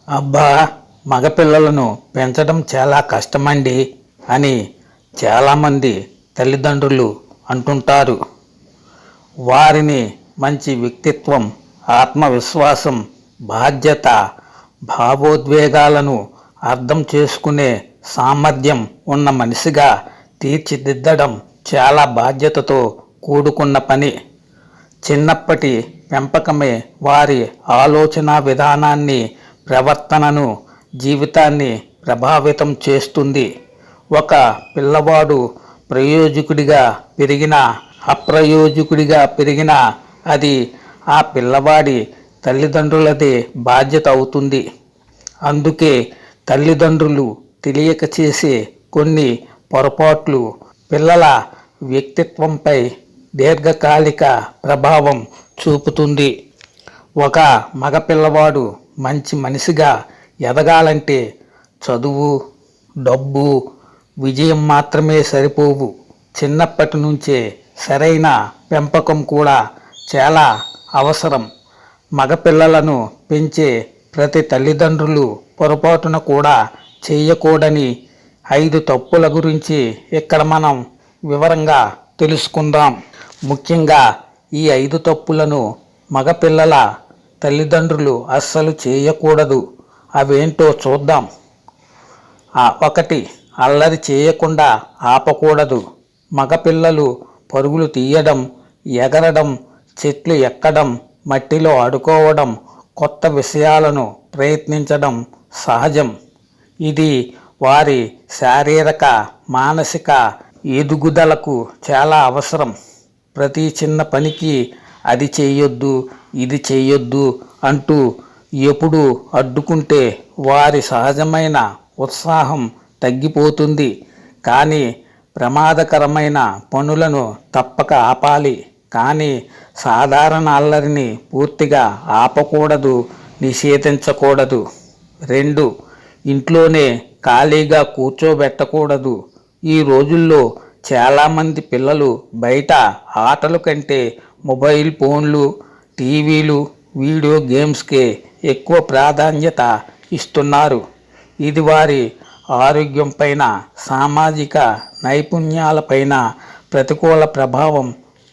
అబ్బా, మగపిల్లలను పెంచడం చాలా కష్టమండి అని చాలామంది తల్లిదండ్రులు అంటుంటారు. వారిని మంచి వ్యక్తిత్వం, ఆత్మవిశ్వాసం, బాధ్యత, భావోద్వేగాలను అర్థం చేసుకునే సామర్థ్యం ఉన్న మనిషిగా తీర్చిదిద్దడం చాలా బాధ్యతతో కూడుకున్న పని. చిన్నప్పటి పెంపకమే వారి ఆలోచన విధానాన్ని, ప్రవర్తనను, జీవితాన్ని ప్రభావితం చేస్తుంది. ఒక పిల్లవాడు ప్రయోజకుడిగా పెరిగినా, అప్రయోజకుడిగా పెరిగినా అది ఆ పిల్లవాడి తల్లిదండ్రులదే బాధ్యత అవుతుంది. అందుకే తల్లిదండ్రులు తెలియక చేసే కొన్ని పొరపాట్లు పిల్లల వ్యక్తిత్వంపై దీర్ఘకాలిక ప్రభావం చూపుతుంది. ఒక మగపిల్లవాడు మంచి మనిషిగా ఎదగాలంటే చదువు, డబ్బు, విజయం మాత్రమే సరిపోవు. చిన్నప్పటి నుంచే సరైన పెంపకం కూడా చాలా అవసరం. మగపిల్లలను పెంచే ప్రతి తల్లిదండ్రులు పొరపాటున కూడా చేయకూడని 5 తప్పుల గురించి ఇక్కడ మనం వివరంగా తెలుసుకుందాం. ముఖ్యంగా ఈ 5 తప్పులను మగపిల్లల తల్లిదండ్రులు అస్సలు చేయకూడదు. అవేంటో చూద్దాం. 1. అల్లరి చేయకుండా ఆపకూడదు. మగపిల్లలు పరుగులు తీయడం, ఎగరడం, చెట్లు ఎక్కడం, మట్టిలో ఆడుకోవడం, కొత్త విషయాలను ప్రయత్నించడం సహజం. ఇది వారి శారీరక, మానసిక ఎదుగుదలకు చాలా అవసరం. ప్రతి చిన్న పనికి అది చేయొద్దు, ఇది చేయొద్దు అంటూ ఎప్పుడు అడ్డుకుంటే వారి సహజమైన ఉత్సాహం తగ్గిపోతుంది. కానీ ప్రమాదకరమైన పనులను తప్పక ఆపాలి. కానీ సాధారణ అల్లరిని పూర్తిగా ఆపకూడదు, నిషేధించకూడదు. 2. ఇంట్లోనే ఖాళీగా కూర్చోబెట్టకూడదు. ఈ రోజుల్లో చాలామంది పిల్లలు బయట ఆటల కంటే మొబైల్ ఫోన్లు, టీవీలు, వీడియో గేమ్స్కే ఎక్కువ ప్రాధాన్యత ఇస్తున్నారు. ఇది వారి ఆరోగ్యంపైన, సామాజిక నైపుణ్యాలపైన ప్రతికూల ప్రభావం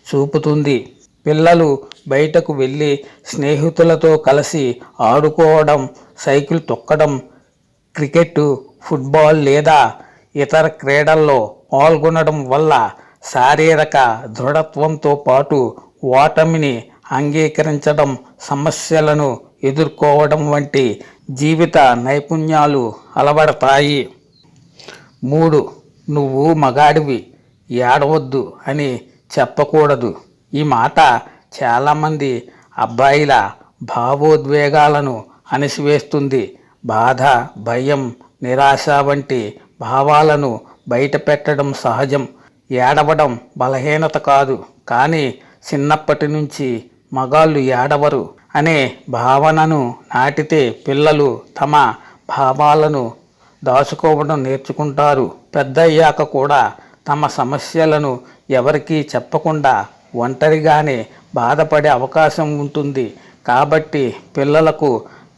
చూపుతుంది. పిల్లలు బయటకు వెళ్ళి స్నేహితులతో కలిసి ఆడుకోవడం, సైకిల్ తొక్కడం, క్రికెట్, ఫుట్బాల్ లేదా ఇతర క్రీడల్లో పాల్గొనడం వల్ల శారీరక దృఢత్వంతో పాటు ఓటమిని అంగీకరించడం, సమస్యలను ఎదుర్కోవడం వంటి జీవిత నైపుణ్యాలు అలవడతాయి. 3. నువ్వు మగాడివి, ఏడవద్దు అని చెప్పకూడదు. ఈ మాట చాలామంది అబ్బాయిల భావోద్వేగాలను అణిసివేస్తుంది. బాధ, భయం, నిరాశ వంటి భావాలను బయటపెట్టడం సహజం. ఏడవడం బలహీనత కాదు. కానీ చిన్నప్పటి నుంచి మగాళ్ళు ఏడవరు అనే భావనను నాటితే పిల్లలు తమ భావాలను దాచుకోవడం నేర్చుకుంటారు. పెద్దయ్యాక కూడా తమ సమస్యలను ఎవరికీ చెప్పకుండా ఒంటరిగానే బాధపడే అవకాశం ఉంటుంది. కాబట్టి పిల్లలకు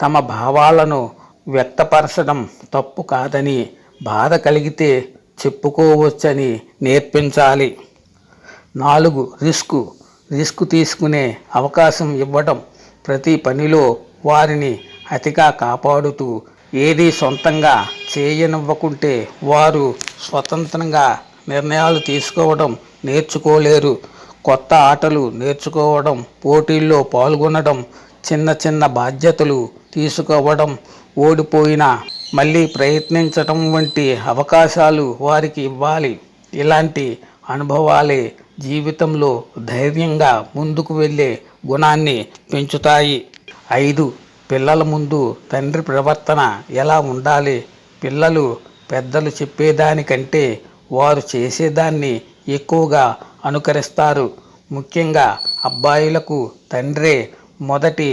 తమ భావాలను వ్యక్తపరచడం తప్పు కాదని, బాధ కలిగితే చెప్పుకోవచ్చని నేర్పించాలి. 4. రిస్క్ తీసుకునే అవకాశం ఇవ్వడం. ప్రతి పనిలో వారిని అతిగా కాపాడుతూ ఏది సొంతంగా చేయనివ్వకుంటే వారు స్వతంత్రంగా నిర్ణయాలు తీసుకోవడం నేర్చుకోలేరు. కొత్త ఆటలు నేర్చుకోవడం, పోటీల్లో పాల్గొనడం, చిన్న చిన్న బాధ్యతలు తీసుకోవడం, ఓడిపోయినా మళ్ళీ ప్రయత్నించడం వంటి అవకాశాలు వారికి ఇవ్వాలి. ఇలాంటి అనుభవాలే జీవితంలో ధైర్యంగా ముందుకు వెళ్ళే గుణాన్ని పెంచుతాయి. 5. పిల్లల ముందు తండ్రి ప్రవర్తన ఎలా ఉండాలి? పిల్లలు పెద్దలు చెప్పేదానికంటే వారు చేసేదాన్ని ఎక్కువగా అనుకరిస్తారు. ముఖ్యంగా అబ్బాయిలకు తండ్రే మొదటి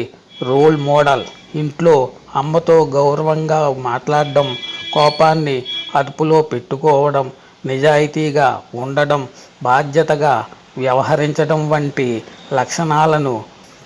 రోల్ మోడల్. ఇంట్లో అమ్మతో గౌరవంగా మాట్లాడడం, కోపాన్ని అదుపులో పెట్టుకోవడం, నిజాయితీగా ఉండడం, బాధ్యతగా వ్యవహరించడం వంటి లక్షణాలను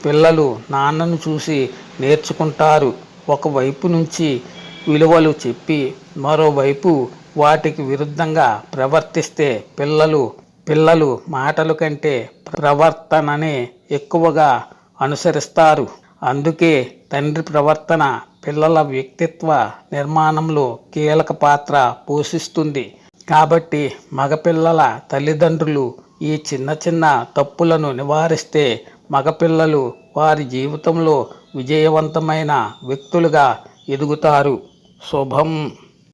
పిల్లలు నాన్నను చూసి నేర్చుకుంటారు. ఒకవైపు నుంచి విలువలు చెప్పి మరోవైపు వాటికి విరుద్ధంగా ప్రవర్తిస్తే పిల్లలు మాటల కంటే ప్రవర్తననే ఎక్కువగా అనుసరిస్తారు. అందుకే తండ్రి ప్రవర్తన పిల్లల వ్యక్తిత్వ నిర్మాణంలో కీలక పాత్ర పోషిస్తుంది. కాబట్టి మగపిల్లల తల్లిదండ్రులు ఈ చిన్న చిన్న తప్పులను నివారిస్తే మగపిల్లలు వారి జీవితంలో విజయవంతమైన వ్యక్తులుగా ఎదుగుతారు. శుభం.